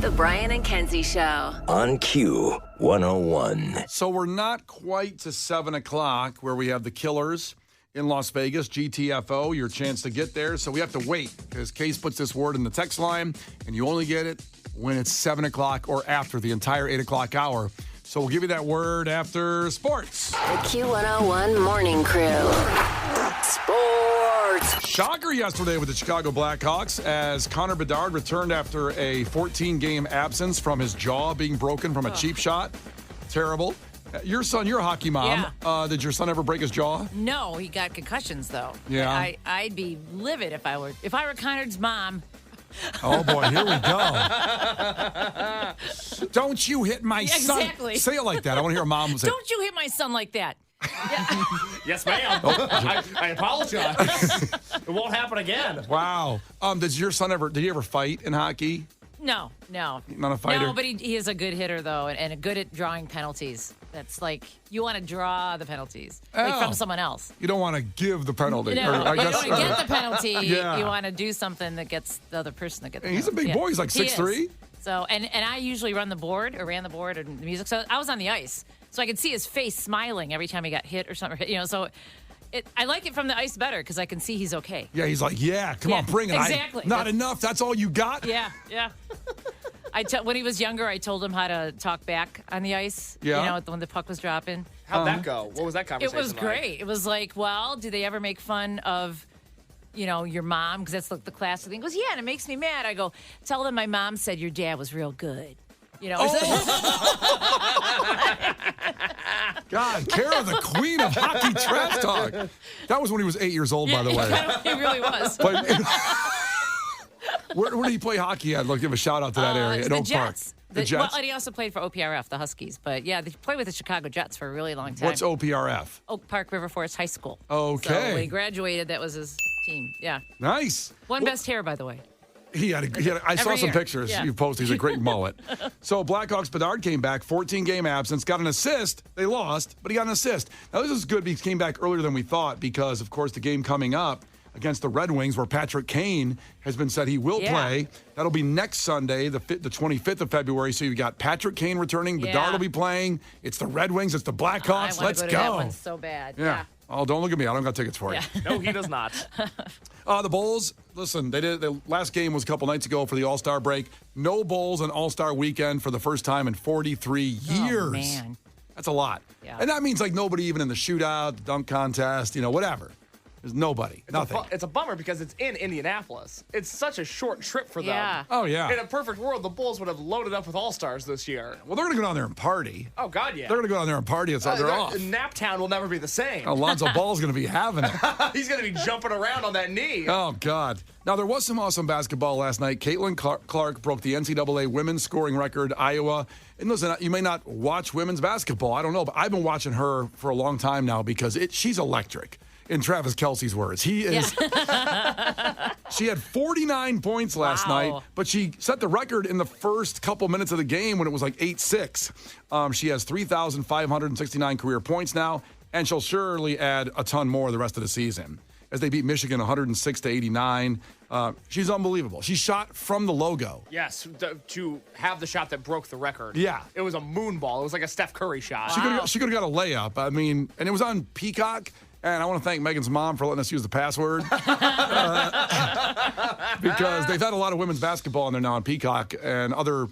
The Brian and Kenzie Show. On Q101. So we're not quite to 7 o'clock where we have the Killers in Las Vegas, GTFO, your chance to get there. So we have to wait because Case puts this word in the text line, and you only get it when it's 7 o'clock or after the entire 8 o'clock hour. So we'll give you that word after sports. The Q101 Morning Crew. Sports. Shocker yesterday with the Chicago Blackhawks as Connor Bedard returned after a 14-game absence from his jaw being broken from a cheap shot. Terrible. Your son, you're a hockey mom. Yeah. Did your son ever break his jaw? No, he got concussions though. Yeah. I'd be livid if I were Connor's mom. Oh boy, here we go. Don't you hit my son. Exactly. Say it like that. I want to hear a mom say. Don't you hit my son like that. Yes, ma'am. I apologize. It won't happen again. Wow. Did your son did he ever fight in hockey? No. Not a fighter? No, but he is a good hitter though, and good at drawing penalties. That's like, you want to draw the penalties like from someone else. You don't want to give the penalty. No, you don't want to get the penalty. Yeah. You want to do something that gets the other person to get the penalty. He's a big boy. He's like 6'3". So, and I usually ran the board and the music. So I was on the ice. So I could see his face smiling every time he got hit or something. You know, so I like it from the ice better because I can see he's okay. Yeah, he's like, come on, bring it. Exactly. Not enough. That's all you got? Yeah. When he was younger, I told him how to talk back on the ice. Yeah. You know, when the puck was dropping. How'd that go? What was that conversation It was great. It was like, well, do they ever make fun of, your mom? Because that's like the classic thing. He goes, yeah, and it makes me mad. I go, tell them my mom said your dad was real good. God, Kara, the queen of hockey trash talk. That was when he was 8 years old, by the way. He really was. But, where did he play hockey at? Look, give a shout out to that area. The Oak Jets. Park. The Jets? Well, and he also played for OPRF, the Huskies. But yeah, they played with the Chicago Jets for a really long time. What's OPRF? Oak Park River Forest High School. Okay. So when he graduated, that was his team. Yeah. Nice. Best hair, by the way. I saw some pictures you posted. He's a great mullet. So Blackhawks Bedard came back, 14-game absence, got an assist. They lost, but he got an assist. Now, this is good because he came back earlier than we thought because, of course, the game coming up against the Red Wings where Patrick Kane has been said he will play. That'll be next Sunday, the 25th of February. So you've got Patrick Kane returning. Bedard will be playing. It's the Red Wings. It's the Blackhawks. Let's go. That one so bad. Yeah. Oh, don't look at me. I don't got tickets for you. No, he does not. The Bulls, listen, the last game was a couple nights ago for the All-Star break. No Bulls on All-Star weekend for the first time in 43 years. Oh, man. That's a lot. Yeah. And that means like nobody even in the shootout, the dunk contest, whatever. There's nobody. Nothing. It's a bummer because it's in Indianapolis. It's such a short trip for them. Yeah. Oh, yeah. In a perfect world, the Bulls would have loaded up with All-Stars this year. Well, they're going to go down there and party. Oh, God, yeah. They're going to go down there and party. They're off. Naptown will never be the same. Alonzo Ball's going to be having it. He's going to be jumping around on that knee. Oh, God. Now, there was some awesome basketball last night. Caitlin Clark broke the NCAA women's scoring record, Iowa. And listen, you may not watch women's basketball. I don't know, but I've been watching her for a long time now because she's electric. In Travis Kelce's words, he is. She had 49 points last night, but she set the record in the first couple minutes of the game when it was like 8-6. She has 3,569 career points now, and she'll surely add a ton more the rest of the season as they beat Michigan 106-89. She's unbelievable. She shot from the logo. Yes, to have the shot that broke the record. Yeah. It was a moon ball. It was like a Steph Curry shot. She could have got a layup. I mean, and it was on Peacock. And I want to thank Megan's mom for letting us use the password. Because they've had a lot of women's basketball in there now on Peacock and other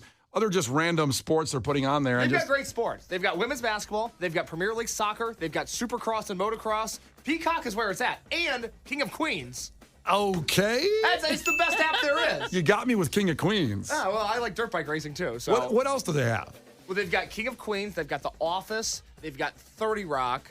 just random sports they're putting on there. They've got great sports. They've got women's basketball. They've got Premier League soccer. They've got Supercross and motocross. Peacock is where it's at. And King of Queens. Okay. It's the best app there is. You got me with King of Queens. Oh, well, I like dirt bike racing too. So what else do they have? Well, they've got King of Queens. They've got The Office. They've got 30 Rock.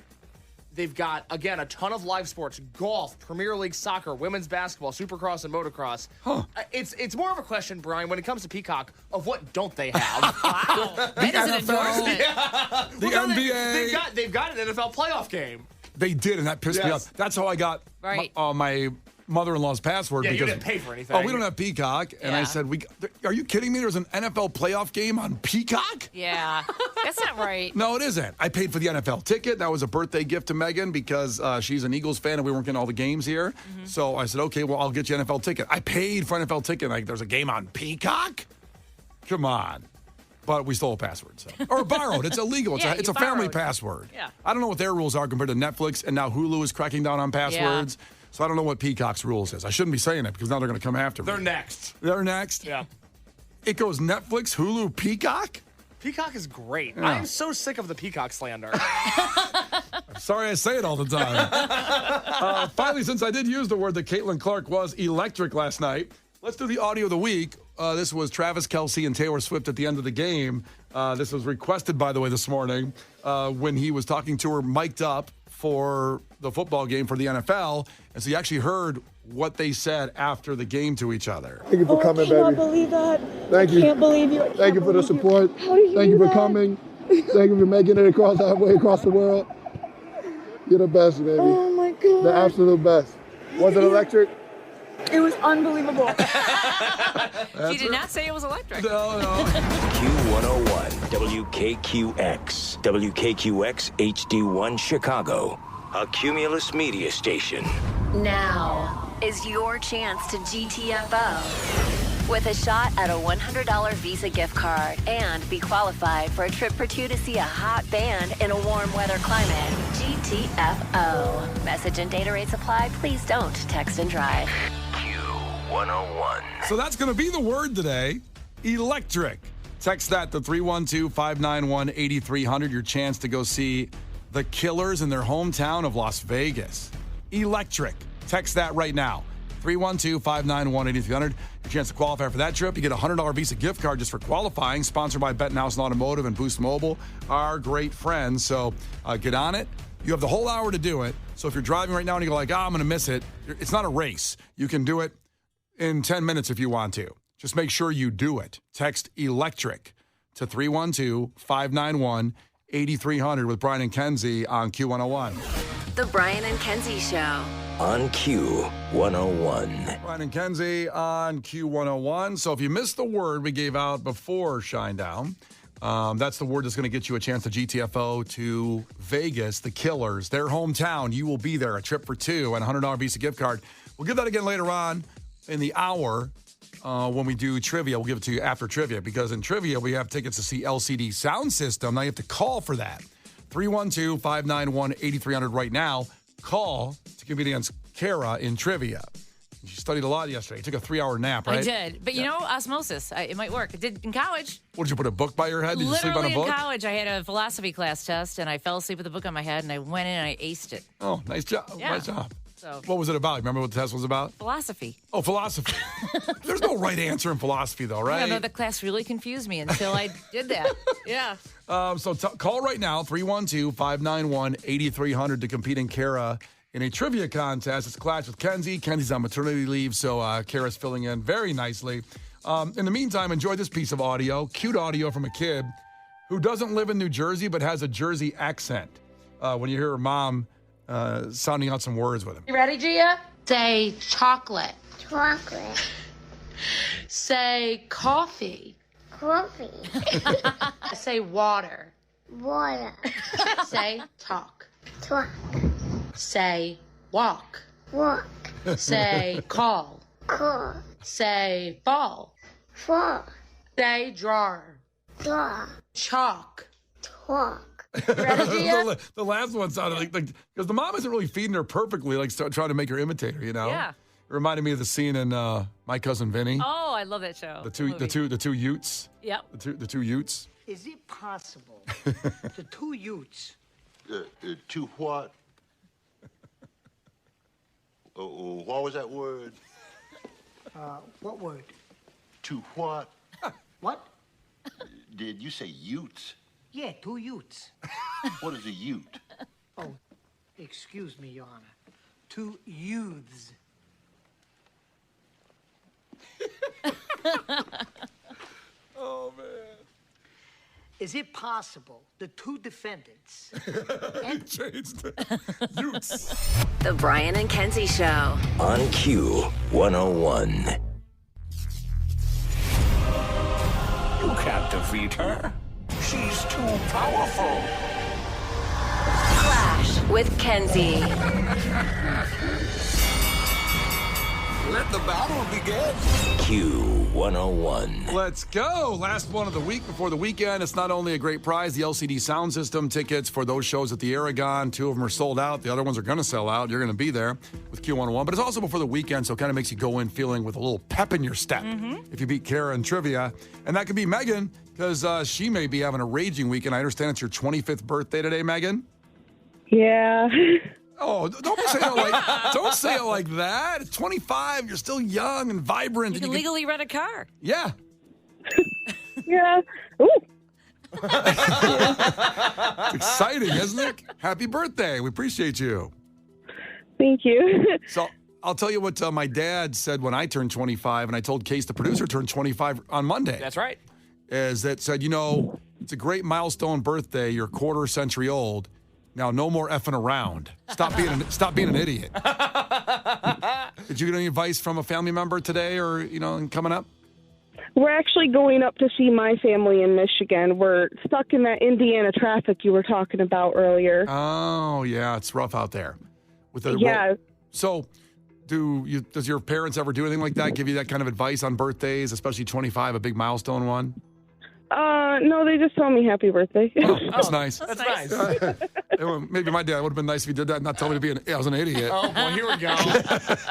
They've got, again, a ton of live sports, golf, Premier League soccer, women's basketball, supercross, and motocross. Huh. It's more of a question, Brian, when it comes to Peacock, of what don't they have? Wow. That is an endorsement. Yeah. The NBA. They've got an NFL playoff game. They did, and that pissed me off. That's how I got my mother-in-law's password. Yeah, because, you didn't pay for anything. Oh, we don't have Peacock. And I said, are you kidding me? There's an NFL playoff game on Peacock? Yeah. That's not right. No, it isn't. I paid for the NFL ticket. That was a birthday gift to Megan because she's an Eagles fan and we weren't getting all the games here. Mm-hmm. So I said, okay, well, I'll get you an NFL ticket. I paid for an NFL ticket. Like, there's a game on Peacock? Come on. But we stole a password. So. Or borrowed. It's illegal. It's Yeah, it's you a family borrowed. password. Yeah. I don't know what their rules are compared to Netflix, and now Hulu is cracking down on passwords. So I don't know what Peacock's rules is. I shouldn't be saying it because now they're going to come after me. They're next. They're next? Yeah. It goes Netflix, Hulu, Peacock? Peacock is great. Yeah. I'm so sick of the Peacock slander. Sorry I say it all the time. Finally, since I did use the word that Caitlin Clark was electric last night, let's do the audio of the week. This was Travis Kelce and Taylor Swift at the end of the game. This was requested, by the way, this morning when he was talking to her mic'd up for the football game for the NFL. And so you actually heard what they said after the game to each other. Thank you for coming, baby. I can't believe that. Thank you. I can't believe you. Thank you for the support. How did you Thank do you for that? coming. Thank you for making it across halfway across the world. You're the best, baby. Oh my God. The absolute best. Was it electric? It was unbelievable. She did not say it was electric. No. Q101, WKQX, WKQX HD1 Chicago, a Cumulus media station. Now is your chance to GTFO with a shot at a $100 Visa gift card and be qualified for a trip for two to see a hot band in a warm weather climate. GTFO. Message and data rates apply. Please don't text and drive. Q101. So that's going to be the word today, electric. Text that to 312-591-8300, your chance to go see the Killers in their hometown of Las Vegas. Electric. Text that right now. 312-591-8300. Your chance to qualify for that trip. You get a $100 Visa gift card just for qualifying, sponsored by Bettenhouse and Automotive and Boost Mobile, our great friends. So get on it. You have the whole hour to do it. So if you're driving right now and you go like, I'm going to miss it, it's not a race. You can do it in 10 minutes if you want to. Just make sure you do it. Text electric to 312-591-8300 with Brian and Kenzie on Q101. The Brian and Kenzie Show. On Q101. Brian and Kenzie on Q101. So if you missed the word we gave out before Shinedown, that's the word that's going to get you a chance to GTFO to Vegas, the Killers, their hometown. You will be there, a trip for two and a $100 Visa gift card. We'll give that again later on in the hour when we do trivia. We'll give it to you after trivia because in trivia we have tickets to see LCD Sound System. Now you have to call for that. 312-591-8300 right now. Call to compete against Kara in trivia. She studied a lot yesterday. You took a 3-hour nap, right? I did. But you know, osmosis, it might work. It did in college. What, did you put a book by your head? Did you sleep on a Literally book? in college, I had a philosophy class test, and I fell asleep with a book on my head, and I went in and I aced it. Oh, nice job. Yeah. Nice job. So What was it about? Remember what the test was about? philosophy. Oh, philosophy. There's no right answer in philosophy, though, right? I don't know, the class really confused me until I did that. Yeah. So call right now, 312-591-8300 to compete in Kara in a trivia contest. It's Clash with Kenzie. Kenzie's on maternity leave, so Kara's filling in very nicely. In the meantime, enjoy this piece of audio, cute audio from a kid who doesn't live in New Jersey but has a Jersey accent. When you hear her mom sounding out some words with him. You ready, Gia? Say chocolate. Chocolate. Say coffee. Coffee. Say water. Water. Say talk. Talk. Say walk. Walk. Say call. Call. Say ball. Fall. Say drawer. Draw. Chalk. Talk. Ready, Gia? The last one sounded like because the mom isn't really feeding her perfectly, like trying to make her imitate her, you know? Yeah. It reminded me of the scene in My Cousin Vinny. Oh, I love that show. The two Utes. Yep. The two Utes. Is it possible the two Utes? To what? What was that word? What word? To what? What? Did you say Utes? Yeah, two Utes. What is a Ute? Oh, excuse me, Your Honor. Two youths. Oh, man. Is it possible the two defendants? Changed it. Utes. The Brian and Kenzie Show. On Q101. You can't defeat her. She's too powerful. Clash with Kenzie. Let the battle begin. Q101. Let's go. Last one of the week before the weekend. It's not only a great prize, the LCD sound system tickets for those shows at the Aragon. 2 of them are sold out. The other ones are going to sell out. You're going to be there with Q101. But it's also before the weekend, so it kind of makes you go in feeling with a little pep in your step if you beat Kara in trivia. And that could be Megan, because she may be having a raging weekend. I understand it's your 25th birthday today, Megan. Yeah. Oh, don't say it like that. It's 25. You're still young and vibrant. You can legally rent a car. Yeah. Yeah. Ooh. It's exciting, isn't it? Happy birthday. We appreciate you. Thank you. So I'll tell you what my dad said when I turned 25, and I told Case, the producer, turned 25 on Monday. That's right. Is that said, it's a great milestone birthday. You're a quarter century old. Now, no more effing around. Stop being an idiot. Did you get any advice from a family member today or, coming up? We're actually going up to see my family in Michigan. We're stuck in that Indiana traffic you were talking about earlier. Oh, yeah. It's rough out there. Yeah. So, does your parents ever do anything like that? Give you that kind of advice on birthdays, especially 25, a big milestone one? No, they just told me happy birthday. Oh, that's nice. That's nice. Maybe my dad would have been nice if he did that and not tell me I was an idiot. Oh, well, here we go.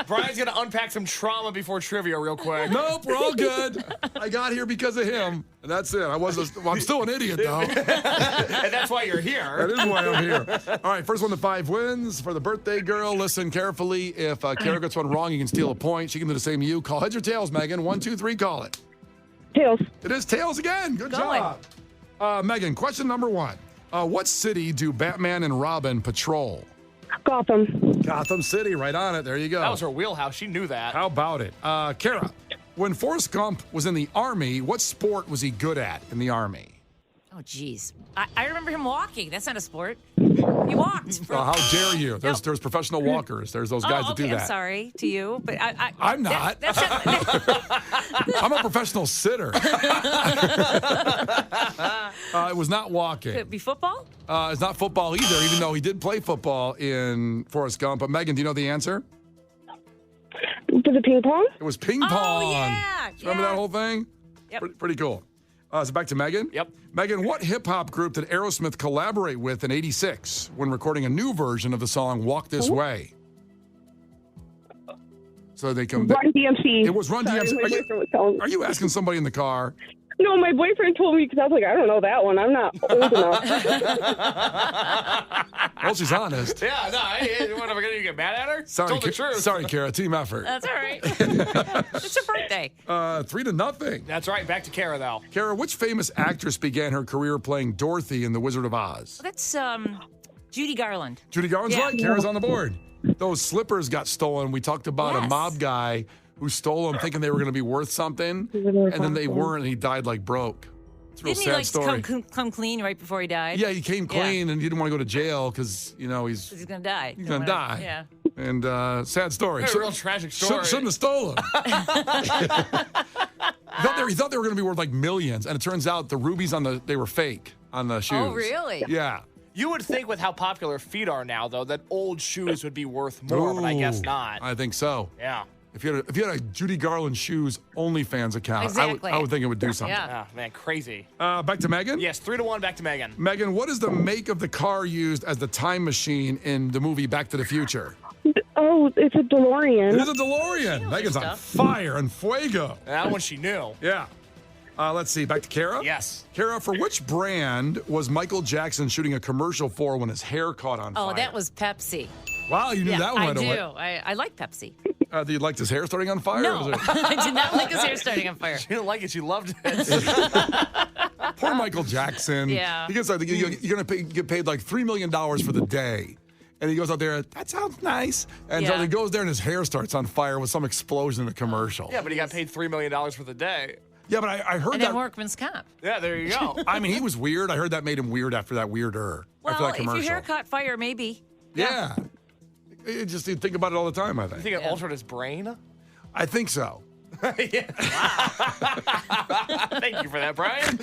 Brian's going to unpack some trauma before trivia real quick. Nope, we're all good. I got here because of him, and that's it. I'm still an idiot, though. And that's why you're here. That is why I'm here. All right, first one to 5 wins for the birthday girl. Listen carefully. If Kara gets one wrong, you can steal a point. She can do the same to you. Call heads or tails, Megan. 1, 2, 3, call it. Tails. It is tails again. Good job. Megan, question number 1. What city do Batman and Robin patrol? Gotham. Gotham City, right on it. There you go. That was her wheelhouse. She knew that. How about it? Kara, when Forrest Gump was in the Army, what sport was he good at in the Army? Oh, geez. I remember him walking. That's not a sport. He walked. How dare you? There's professional walkers. There's those guys that do that. I'm sorry to you, but I'm not. I'm a professional sitter. It was not walking. Could it be football? It's not football either, even though he did play football in Forrest Gump. But Megan, do you know the answer? Was it ping pong? It was ping pong. Oh, yeah. Remember that whole thing? Yep. Pretty cool. Is it back to Megan? Yep. Megan, what hip-hop group did Aerosmith collaborate with in 86 when recording a new version of the song Walk This Way? So they come... Run DMC. It was Run DMC. Are you asking somebody in the car? No, my boyfriend told me because I was like, I don't know that one. I'm not old enough. Well, she's honest. Yeah, no, what, am I going to get mad at her? Sorry, Told the truth. Sorry, Kara. Team effort. That's all right. It's her birthday. 3-0. That's right. Back to Kara, though. Kara, which famous actress began her career playing Dorothy in The Wizard of Oz? That's Judy Garland. Judy Garland's right. Kara's on the board. Those slippers got stolen. We talked about a mob guy who stole them thinking they were going to be worth something, and then they weren't, and he died like broke. It's a real sad story. Come clean right before he died? Yeah, he came clean, and he didn't want to go to jail because, he's going to die. He's going to die. Yeah. And sad story. A real tragic story. Shouldn't have stolen. He thought they were going to be worth like millions, and it turns out the rubies they were fake on the shoes. Oh, really? Yeah. You would think with how popular feet are now, though, that old shoes would be worth more, but I guess not. I think so. Yeah. If you had a Judy Garland shoes OnlyFans account, exactly. I would think it would do something. Yeah. Oh, man, crazy. Back to Megan? Yes, 3-1, back to Megan. Megan, what is the make of the car used as the time machine in the movie Back to the Future? Oh, it's a DeLorean. It is a DeLorean. Megan's on fire and fuego. That one she knew. Yeah. Let's see. Back to Kara? Yes. Kara, for which brand was Michael Jackson shooting a commercial for when his hair caught on fire? Oh, that was Pepsi. Wow, you knew that one right away. I like Pepsi. Did you like his hair starting on fire? No, I did not like his hair starting on fire. She didn't like it. She loved it. Poor Michael Jackson. Yeah. He gets you're going to get paid like $3 million for the day. And he goes out there, that sounds nice. And so he goes there and his hair starts on fire with some explosion in a commercial. Yeah, but he got paid $3 million for the day. Yeah, but I heard and that. then workman's comp. Yeah, there you go. I mean, he was weird. I heard that made him weird after that weirder. Well, after that commercial. if your hair caught fire, maybe. Yeah. You just think about it all the time, I think. You think it altered his brain? I think so. Thank you for that, Brian.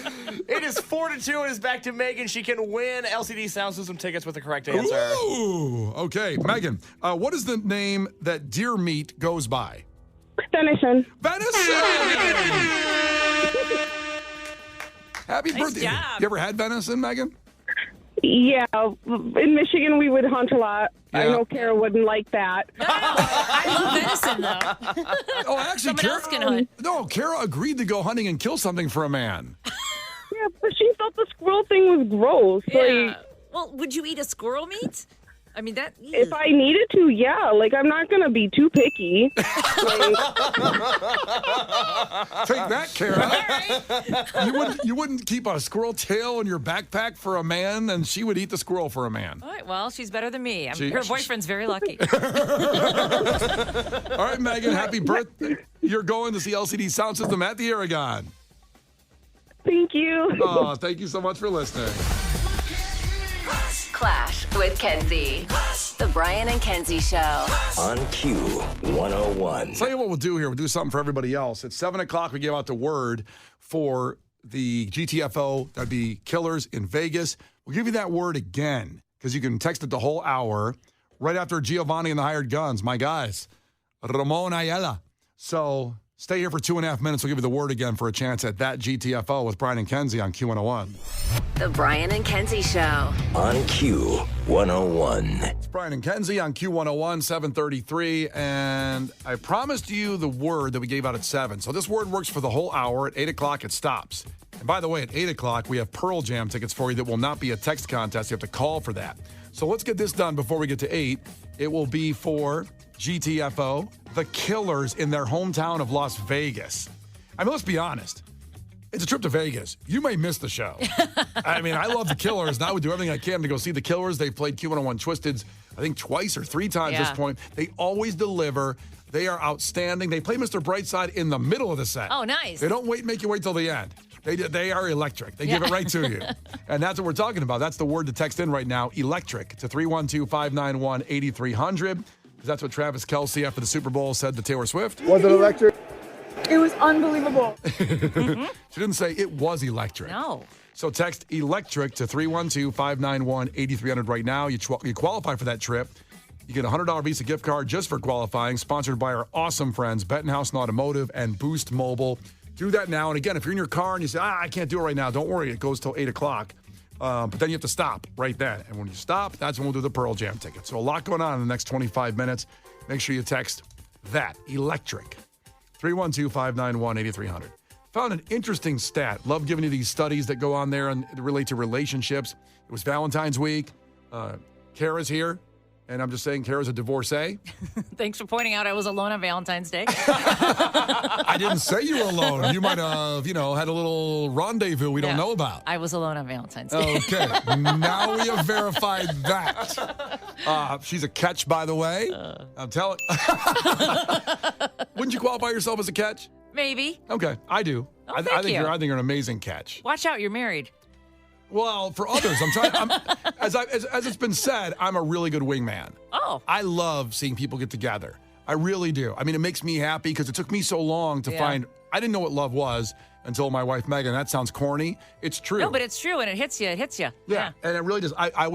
It is 4-2. It is back to Megan. She can win LCD sound system tickets with the correct answer. Ooh, okay. Megan, what is the name that deer meat goes by? Venison. Happy birthday. job. You ever had venison, Megan? Yeah, in Michigan we would hunt a lot. I Yeah. know Kara wouldn't like that. I love venison, though. Oh, actually, Someone else can hunt. No, Kara agreed to go hunting and kill something for a man. Yeah, but she thought the squirrel thing was gross. Yeah. Like, Well, would you eat a squirrel meat? I mean, that. if I needed to, yeah. Like, I'm not going to be too picky. Take that, Kara. You wouldn't keep a squirrel tail in your backpack for a man, and she would eat the squirrel for a man. All right, well, she's better than me. She- Her boyfriend's very lucky. All right, Megan, happy birthday. You're going to see LCD Sound System at the Aragon. Thank you. Oh, thank you so much for listening. Clash with Kenzie. The Brian and Kenzie Show. On Q101. Tell you what we'll do here. We'll do something for everybody else. At 7 o'clock, we give out the word for the GTFO. That'd be Killers in Vegas. We'll give you that word again because you can text it the whole hour right after Giovanni and the Hired Guns. My guys, Ramon Ayala. So stay here for 2.5 minutes. We'll give you the word again for a chance at that GTFO with Brian and Kenzie on Q101. The Brian and Kenzie Show. On Q101. It's Brian and Kenzie on Q101, 733. And I promised you the word that we gave out at 7. So this word works for the whole hour. At 8 o'clock, it stops. And by the way, at 8 o'clock, we have Pearl Jam tickets for you that will not be a text contest. You have to call for that. So let's get this done before we get to 8. It will be for GTFO, the Killers in their hometown of Las Vegas. I mean, let's be honest. It's a trip to Vegas. You may miss the show. I mean, I love the Killers, and I would do everything I can to go see the Killers. They've played Q101 Twisted's, I think, twice or 3 times at this point. They always deliver. They are outstanding. They play Mr. Brightside in the middle of the set. Oh, nice. They don't make you wait till the end. They are electric. They give it right to you. And that's what we're talking about. That's the word to text in right now, electric, to 312-591-8300. Because that's what Travis Kelce after the Super Bowl said to Taylor Swift. Was it electric? It was unbelievable. She didn't say it was electric. No. So text electric to 312-591-8300 right now. You qualify for that trip. You get a $100 Visa gift card just for qualifying, sponsored by our awesome friends, Bettenhouse and Automotive and Boost Mobile. Do that now. And again, if you're in your car and you say, I can't do it right now, don't worry. It goes till 8 o'clock. But then you have to stop right then. And when you stop, that's when we'll do the Pearl Jam ticket. So a lot going on in the next 25 minutes. Make sure you text that, electric, 312-591-8300. Found an interesting stat. Love giving you these studies that go on there and relate to relationships. It was Valentine's week. Kara's here. And I'm just saying Kara's a divorcee. Thanks for pointing out I was alone on Valentine's Day. I didn't say you were alone. You might have, had a little rendezvous we don't know about. I was alone on Valentine's Day. Okay. Now we have verified that. She's a catch, by the way. I'm telling. Wouldn't you qualify yourself as a catch? Maybe. Okay, I do. Oh, I thank think you. I think you're an amazing catch. Watch out, you're married. Well, for others, I'm trying. As it's been said, I'm a really good wingman. Oh. I love seeing people get together. I really do. I mean, it makes me happy because it took me so long to find. I didn't know what love was until my wife Megan. That sounds corny. It's true. No, but it's true, and it hits you. It hits you. Yeah, and it really does. I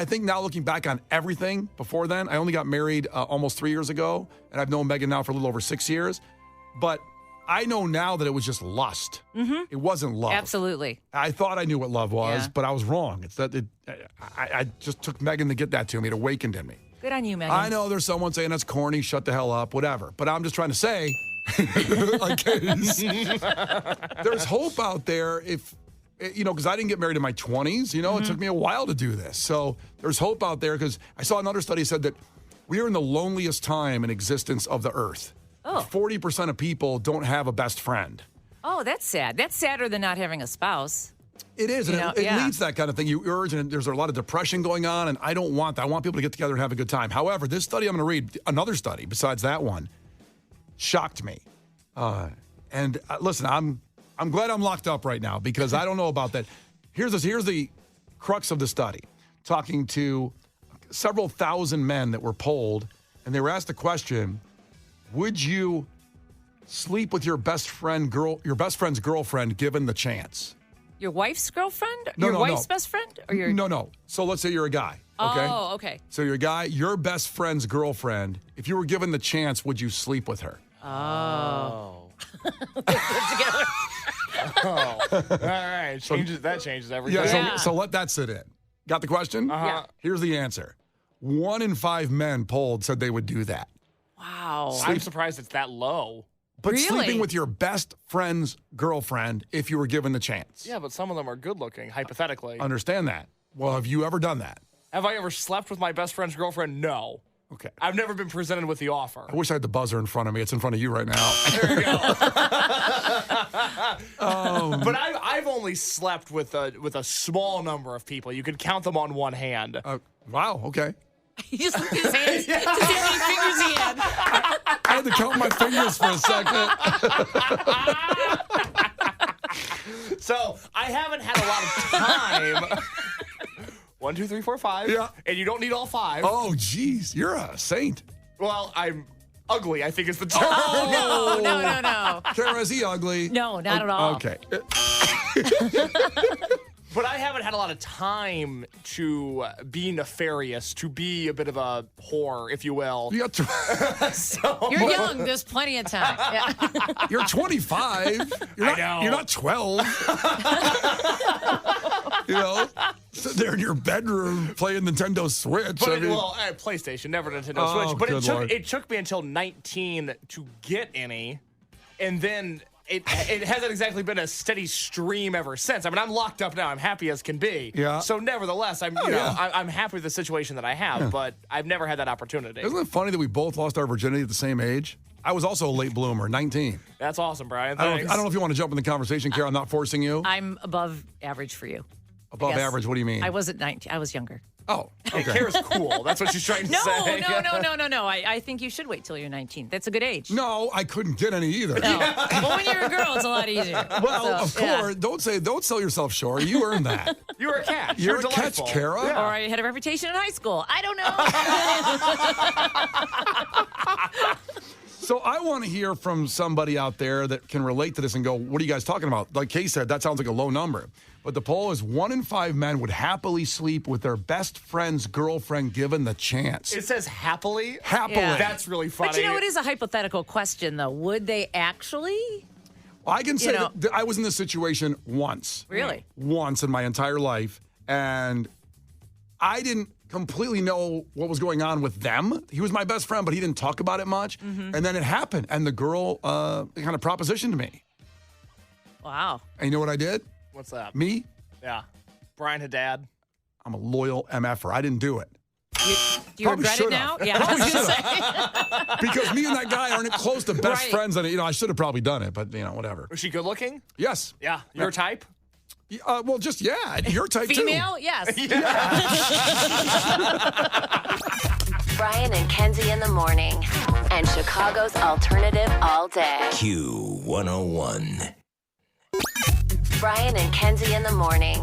think now looking back on everything before then, I only got married almost 3 years ago, and I've known Megan now for a little over 6 years. But I know now that it was just lust. Mm-hmm. It wasn't love. Absolutely. I thought I knew what love was, but I was wrong. It's that I just took Megan to get that to me. It awakened in me. Good on you, Megan. I know there's someone saying that's corny, shut the hell up, whatever. But I'm just trying to say, in case, there's hope out there if, because I didn't get married in my 20s. It took me a while to do this. So there's hope out there because I saw another study said that we are in the loneliest time in existence of the earth. Oh. 40% of people don't have a best friend. Oh, that's sad. That's sadder than not having a spouse. It is, and it leads to that kind of thing. You urge, and there's a lot of depression going on, and I don't want that. I want people to get together and have a good time. However, this study I'm going to read, another study besides that one, shocked me. Listen, I'm glad I'm locked up right now because I don't know about that. Here's the crux of the study. Talking to several thousand men that were polled, and they were asked the question, would you sleep with your best friend's girlfriend given the chance? Your wife's girlfriend? No, your no, wife's no. best friend? Or your... No. So let's say you're a guy, okay? Oh, okay. So you're a guy, your best friend's girlfriend, if you were given the chance, would you sleep with her? Oh. Together. Oh. All right. That changes everything. Yeah, so let that sit in. Got the question? Uh-huh. Yeah. Here's the answer. 1 in 5 men polled said they would do that. Wow. I'm surprised it's that low. But Really? sleeping with your best friend's girlfriend if you were given the chance. Yeah, but some of them are good looking, hypothetically. Understand that. Well, have you ever done that? Have I ever slept with my best friend's girlfriend? No. Okay. I've never been presented with the offer. I wish I had the buzzer in front of me. It's in front of you right now. There you go. But I've only slept with a small number of people. You could count them on one hand. Wow, okay. He just looked at his hands to see how many fingers he had. I had to count my fingers for a second. So I haven't had a lot of time. 1, 2, 3, 4, 5. Yeah. And you don't need all 5. Oh, geez. You're a saint. Well, I'm ugly, I think is the term. Oh, no. Kara, is he ugly? No, not at all. Okay. But I haven't had a lot of time to be nefarious, to be a bit of a whore, if you will. You got You're young. There's plenty of time. Yeah. You're 25. You're not 12. You know, sitting there in your bedroom playing Nintendo Switch. But PlayStation, never Nintendo Switch. But it took me until 19 to get any, and then it hasn't exactly been a steady stream ever since. I mean, I'm locked up now. I'm happy as can be. Yeah. So nevertheless, I'm happy with the situation that I have, but I've never had that opportunity. Isn't it funny that we both lost our virginity at the same age? I was also a late bloomer, 19. That's awesome, Brian. I Thanks. don't know if you want to jump in the conversation, Kara. I'm not forcing you. I'm above average for you. Above average? What do you mean? I wasn't 19. I was younger. Oh, okay. Kara's cool. That's what she's trying to No. say. I think you should wait till you're 19. That's a good age. No, I couldn't get any either. No. Well, when you're a girl, it's a lot easier. Well, So, of course. Don't sell yourself short. You earned that. You were a catch. You're a delightful. catch, Kara. Yeah. Or I had a reputation in high school. I don't know. So I want to hear from somebody out there that can relate to this and go, what are you guys talking about? Like Kay said, that sounds like a low number. But the poll is 1 in 5 men would happily sleep with their best friend's girlfriend given the chance. It says happily. Happily. Yeah. That's really funny. But it is a hypothetical question, though. Would they actually? Well, I can say that I was in this situation once. Really? Once in my entire life. And I didn't completely know what was going on with them. He was my best friend, but he didn't talk about it much. Mm-hmm. And then it happened. And the girl kind of propositioned me. Wow. And you know what I did? What's that? Me? Yeah. Brian Haddad. I'm a loyal MFer. I didn't do it. Do you regret it now? Yeah. I was gonna say. Because me and that guy aren't close to best friends. And, I should have probably done it, but, whatever. Was she good looking? Yes. Yeah. Your type? Well, just, your type too. Female? Yes. Brian and Kenzie in the morning. And Chicago's alternative all day. Q101. Brian and Kenzie in the morning.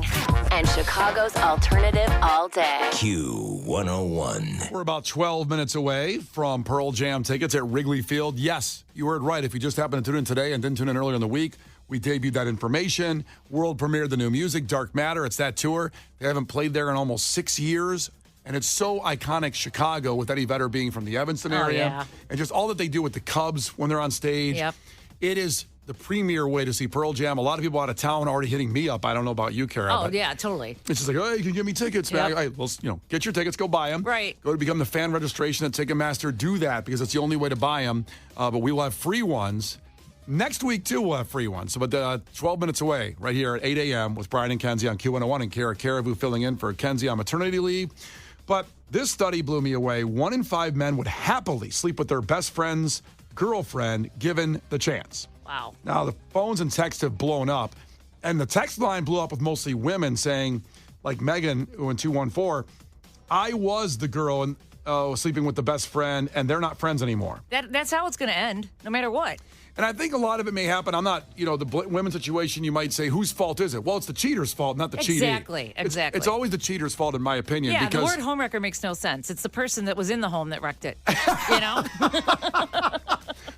And Chicago's alternative all day. Q101. We're about 12 minutes away from Pearl Jam tickets at Wrigley Field. Yes, you heard right. If you just happened to tune in today and didn't tune in earlier in the week, we debuted that information. World premiered the new music, Dark Matter. It's that tour. They haven't played there in almost 6 years. And it's so iconic, Chicago, with Eddie Vedder being from the Evanston area. Yeah. And just all that they do with the Cubs when they're on stage. Yep. It is the premier way to see Pearl Jam. A lot of people out of town are already hitting me up. I don't know about you, Kara. Oh, yeah, totally. It's just like, oh, you can give me tickets, man. Yep. All right, well, get your tickets, go buy them. Right. Go to become the fan registration at Ticketmaster. Do that because it's the only way to buy them. But we will have free ones. Next week, too, we'll have free ones. So, but 12 minutes away, right here at 8 a.m. with Brian and Kenzie on Q101 and Kara Caribou filling in for Kenzie on maternity leave. But this study blew me away. 1 in 5 men would happily sleep with their best friend's girlfriend given the chance. Wow. Now, the phones and texts have blown up. And the text line blew up with mostly women saying, like Megan, who in 214, I was the girl and sleeping with the best friend, and they're not friends anymore. That's how it's going to end, no matter what. And I think a lot of it may happen. I'm not, the women's situation, you might say, whose fault is it? Well, it's the cheater's fault, not the cheatee. Exactly. It's always the cheater's fault, in my opinion. Yeah, because the word homewrecker makes no sense. It's the person that was in the home that wrecked it,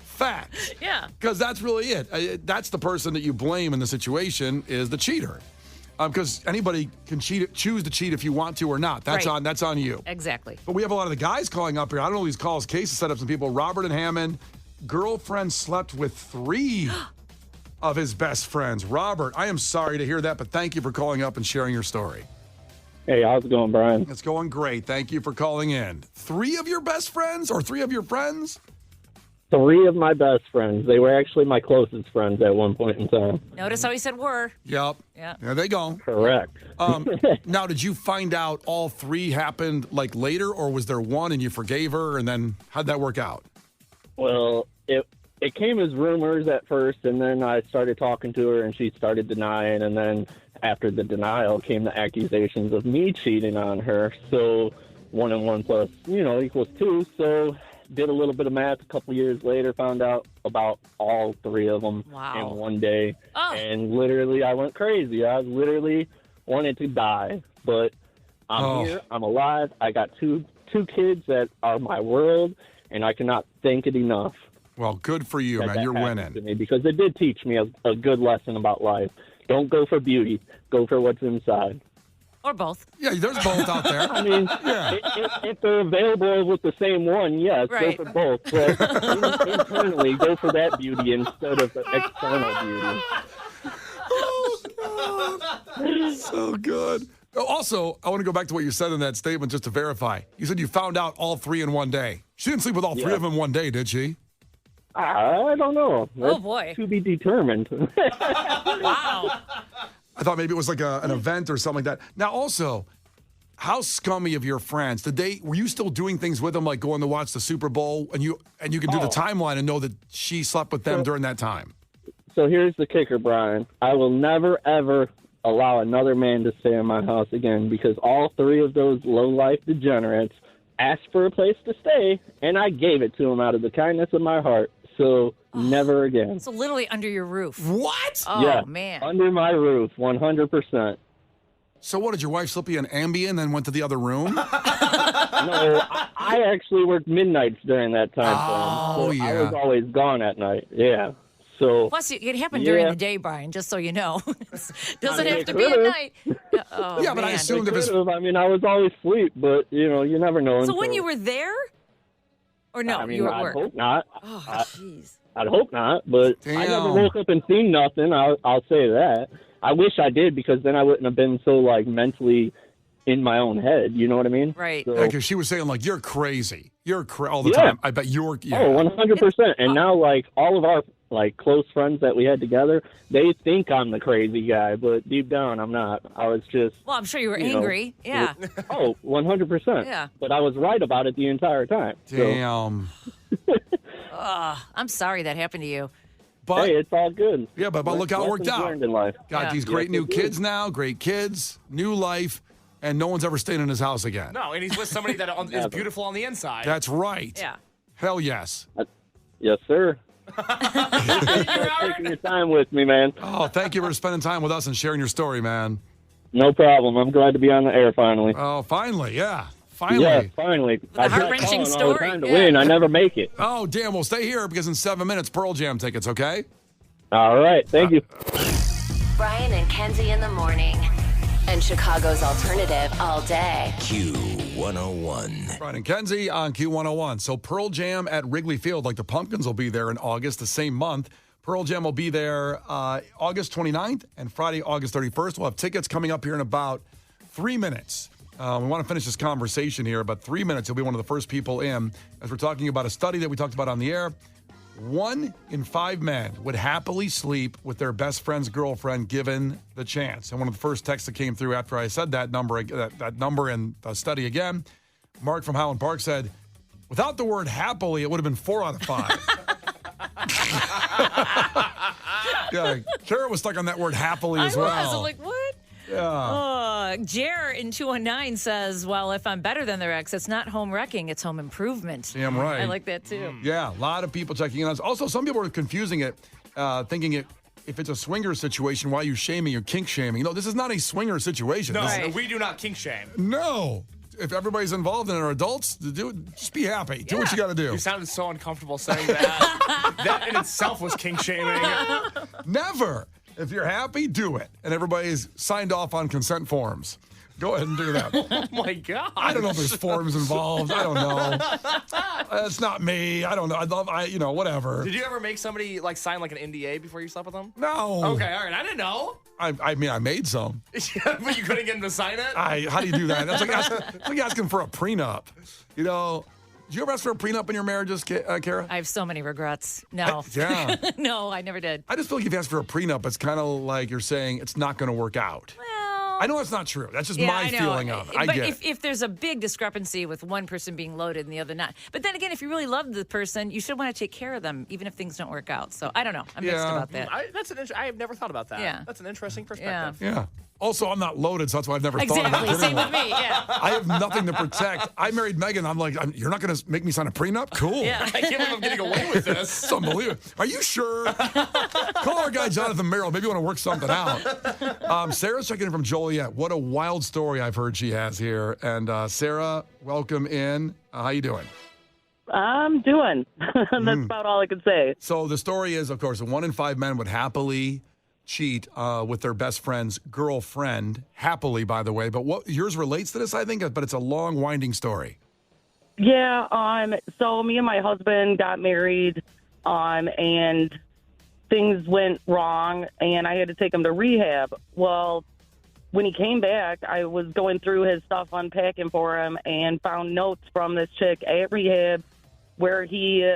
Facts. Yeah. Because that's really it. That's the person that you blame in the situation is the cheater. Because anybody can choose to cheat if you want to or not. That's on you. Exactly. But we have a lot of the guys calling up here. I don't know these calls. Case has set up some people. Robert and Hammond, girlfriend slept with 3 of his best friends. Robert, I am sorry to hear that, but thank you for calling up and sharing your story. Hey, how's it going, Brian? It's going great. Thank you for calling in. 3 of your best friends or 3 of your friends? 3 of my best friends. They were actually my closest friends at one point in time. Notice how he said were. Yep. Yeah. There they go. Correct. Now, did you find out all 3 happened like later, or was there one and you forgave her, and then how'd that work out? Well, it came as rumors at first, and then I started talking to her, and she started denying, and then after the denial came the accusations of me cheating on her. So 1 and 1 plus, equals 2. So did a little bit of math a couple years later, found out about all 3 of them in one day. Oh. And literally I went crazy. I literally wanted to die, but I'm here. I'm alive. I got two kids that are my world, and I cannot thank it enough. Well, good for you, man. You're winning. To me, because it did teach me a good lesson about life. Don't go for beauty. Go for what's inside. Or both. Yeah, there's both out there. I mean, if they're available with the same one, yes, right. Go for both. But internally, go for that beauty instead of the external beauty. Oh, God. So good. Also, I want to go back to what you said in that statement just to verify. You said you found out all 3 in one day. She didn't sleep with all 3 of them in one day, did she? I don't know. Oh, boy. To be determined. Wow. I thought maybe it was like an event or something like that. Now, also, how scummy of your friends? Were you still doing things with them, like going to watch the Super Bowl, and you can do the timeline and know that she slept with them during that time? So here's the kicker, Brian. I will never, ever allow another man to stay in my house again, because all 3 of those low-life degenerates asked for a place to stay, and I gave it to them out of the kindness of my heart. So never again. So literally under your roof. What? Oh, yeah, man. Under my roof, 100%. So what, did your wife slip you an Ambien and then went to the other room? No, I actually worked midnights during that time frame. So I was always gone at night. Yeah. So plus, it happened during the day, Brian, just so you know. Doesn't have to be at night. Oh, yeah, but I assumed I was always asleep, but, you never know. So when you were there? Or no, you were at work? I hope not. Oh, jeez. I'd hope not, but I never woke up and seen nothing. I'll say that. I wish I did, because then I wouldn't have been so, mentally in my own head. You know what I mean? Right. So, because she was saying, you're crazy. You're all the time. I bet you're... Yeah. Oh, 100%. And now, all of our, close friends that we had together, they think I'm the crazy guy, but deep down, I'm not. I was just... Well, I'm sure you were angry. Yeah. 100%. Yeah. But I was right about it the entire time. Damn. I'm sorry that happened to you. But, hey, it's all good. Yeah, but look how it worked out. In life. Got these great new kids now, great kids, new life, and no one's ever stayed in his house again. No, and he's with somebody that is beautiful on the inside. That's right. Yeah. Hell yes. Yes, sir. Thanks for taking your time with me, man. Oh, thank you for spending time with us and sharing your story, man. No problem. I'm glad to be on the air finally. Oh, finally, yeah. Finally. Yeah, finally. A heart-wrenching story. To win. I never make it. Oh, damn. Well, stay here because in 7 minutes, Pearl Jam tickets, okay? All right. Thank you. Brian and Kenzie in the morning. And Chicago's alternative all day. Q101. Brian and Kenzie on Q101. So Pearl Jam at Wrigley Field, the Pumpkins will be there in August, the same month. Pearl Jam will be there August 29th and Friday, August 31st. We'll have tickets coming up here in about 3 minutes. We want to finish this conversation here, but 3 minutes, you'll be one of the first people in, as we're talking about a study that we talked about on the air. 1 in 5 men would happily sleep with their best friend's girlfriend given the chance. And one of the first texts that came through after I said that number in the study again, Mark from Highland Park said, without the word happily, it would have been 4 out of 5. Yeah, Kara was stuck on that word happily as well. I was like, what? Yeah. Jer in 219 says, well, if I'm better than their ex, it's not home wrecking, it's home improvement. Damn right. I like that too. Yeah, a lot of people checking in on us. Also, some people are confusing it, thinking if it's a swinger situation, why are you shaming or kink shaming? No, this is not a swinger situation. No, we do not kink shame. No. If everybody's involved and are adults, just be happy. Do what you got to do. You sounded so uncomfortable saying that. That in itself was kink shaming. Never. If you're happy, do it. And everybody's signed off on consent forms. Go ahead and do that. Oh, my God. I don't know if there's forms involved. I don't know. It's not me. I don't know. Whatever. Did you ever make somebody like sign like an NDA before you slept with them? No. Okay, all right. I didn't know. I mean, I made some. But you couldn't get him to sign it? How do you do that? That's like asking for a prenup. You know, did you ever ask for a prenup in your marriages, Kara? I have so many regrets. No. Yeah. No, I never did. I just feel like if you ask for a prenup, it's kind of like you're saying it's not going to work out. Well, I know that's not true. That's just my feeling of it. I but get it. if there's a big discrepancy with one person being loaded and the other not. But then again, if you really love the person, you should want to take care of them, even if things don't work out. So I don't know. I'm mixed about that. I have never thought about that. Yeah. That's an interesting perspective. Yeah. Also, I'm not loaded, so that's why I've never thought about it. Exactly. Same with me. Yeah. I have nothing to protect. I married Megan. I'm like, you're not going to make me sign a prenup? Cool. Yeah. I can't believe I'm getting away with this. It's unbelievable. Are you sure? Call our guy, Jonathan Merrill. Maybe you want to work something out. Sarah's checking in from Joliet. What a wild story I've heard she has here. And Sarah, welcome in. How you doing? I'm doing. That's about all I can say. So the story is, of course, 1 in 5 men would happily cheat with their best friend's girlfriend. Happily, by the way. But what yours relates to this, I think, but it's a long, winding story. Yeah, so me and my husband got married, and things went wrong, and I had to take him to rehab. Well, when he came back, I was going through his stuff, unpacking for him, and found notes from this chick at rehab where he,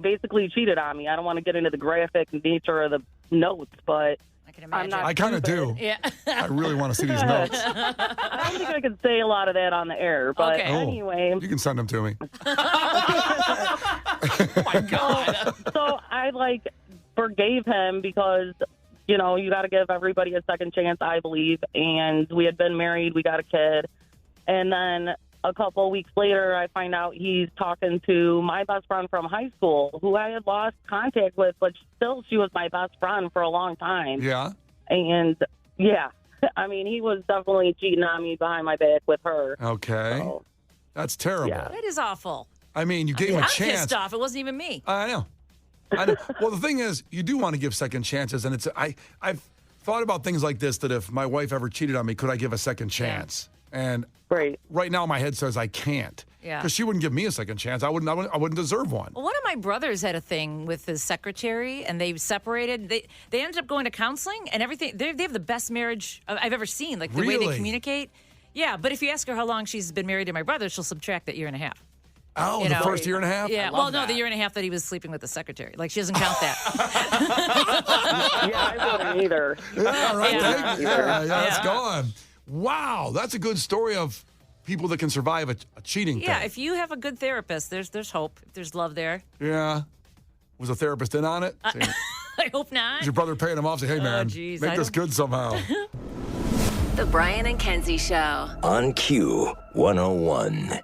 basically cheated on me. I don't want to get into the graphic nature of the notes, but I can imagine. I kind of do. Yeah. I really want to see these notes. I don't think I could say a lot of that on the air, but anyway. You can send them to me. Oh, my God. So I, forgave him because, you got to give everybody a second chance, I believe. And we had been married. We got a kid. And then a couple of weeks later, I find out he's talking to my best friend from high school, who I had lost contact with, but still she was my best friend for a long time. Yeah. And, yeah, I mean, he was definitely cheating on me behind my back with her. Okay. So, that's terrible. Yeah. That is awful. I mean, you gave him a I'm chance. pissed off. It wasn't even me. I know. Well, the thing is, you do want to give second chances, and I've thought about things like this, that if my wife ever cheated on me, could I give a second chance? And right now, my head says I can't. Yeah. Because she wouldn't give me a second chance. I wouldn't deserve one. Well, one of my brothers had a thing with his secretary, and they separated. They ended up going to counseling and everything. They have the best marriage I've ever seen. Like the way they communicate. Yeah, but if you ask her how long she's been married to my brother, she'll subtract that year and a half. Oh, the first year and a half? Yeah, well, no, the year and a half that he was sleeping with the secretary. Like, she doesn't count that. Yeah, I wouldn't either. Yeah, right. Yeah, that's gone. Wow, that's a good story of people that can survive a cheating Yeah, thing. if you have a good therapist, there's hope. There's love there. Yeah. Was a therapist in on it? I hope not. Is your brother paying him off? Say, hey, man, geez, make this good somehow. The Brian and Kenzie Show. On Q 101.